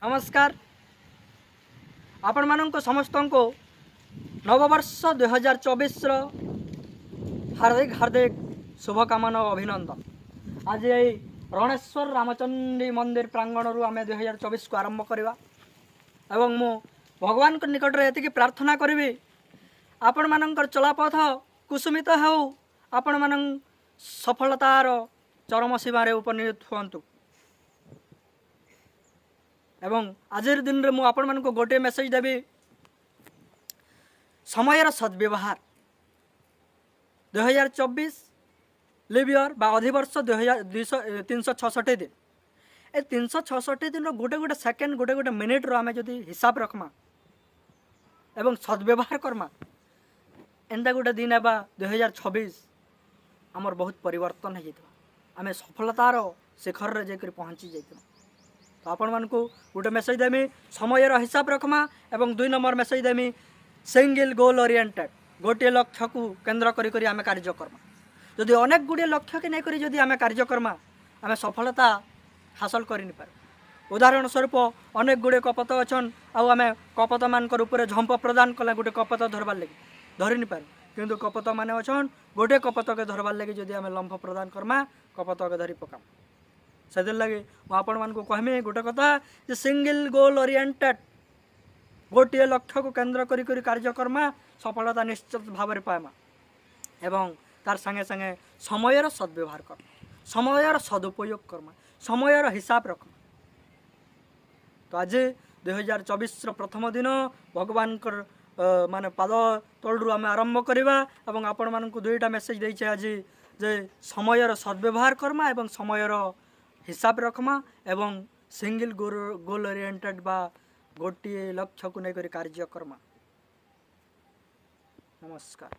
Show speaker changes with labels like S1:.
S1: नमस्कार आपण मानक समस्त को नववर्ष 2024 हार्दिक हार्दिक शुभकामना और अभिनंदन। आज यही रणेश्वर रामचंडी मंदिर प्रांगण रू आम 2024 को आरंभ करवा एवं मु भगवान को निकट में ये प्रार्थना करी आपण मानकर चलापथ कुसुमित हो आपण मान सफलतार चरम सीमार उपनीत हुंतु। एवं आज दिन में मुझे आपण मानक गोटे मेसेज देवी समयर सद्व्यवहार 2024 लिव ईयर बा अधिवर्ष 366 दिन ए 366 दिन गोटे गोटे सेकेंड गोटे गोटे मिनिट रो आमे जदि हिसाब रखमा एवं सद्व्यवहार करमा एंता गोटे दिन है 2026 आमर बहुत परिवर्तन हो आम सफलतार शिखर रे जाकर पहुँची जाइए। तो आपण मानकु गोटे मेसेज देमी समयर हिसाब रखमा एवं 2 नंबर मेसेज देमी सिंगल गोल ओरिएंटेड गोटे लक्ष्य को केन्द्र करी आमे कार्य करमा। जदि अनेक गुड़े लक्ष्य के नहीं जदि आमे कार्य करमा आमे सफलता हासिल करि नि पार। उदाहरण स्वरूप अनेक गुड़े कपत अच्छन आउ आमे कपत मान ऊपर झंप प्रदान कला गोटे कपत धरबार लगे धरि नि पार किंतु कपत माने अच्छन गोटे कपत के धरबार लगे जदि आमे लंफ प्रदान करमा कपत के धरी पकाम। से लगे आपण मान को कहमी गोटे कथा जे सिंगल गोल ओरिएंटेड गोटे लक्ष्य को केन्द्र करी कार्य करमा सफलता निश्चित भाव में पाएमा एवं तार संगे संगे समयर सद्व्यवहार करमा समयर सदुपयोग करमा समयर हिसाब रखमा। तो आज 2024 प्रथम दिन भगवान माने पाद तलू आम आरंभ करवा एवं आपण मान को 2टा मेसेज देछे आज जे समयर सद्व्यवहार करमा एवं समयर हिसाब रखमा एवं सिंगल गोल ओरिएंटेड बा गोटे लक्ष्य को लेकर कार्य करमा। नमस्कार।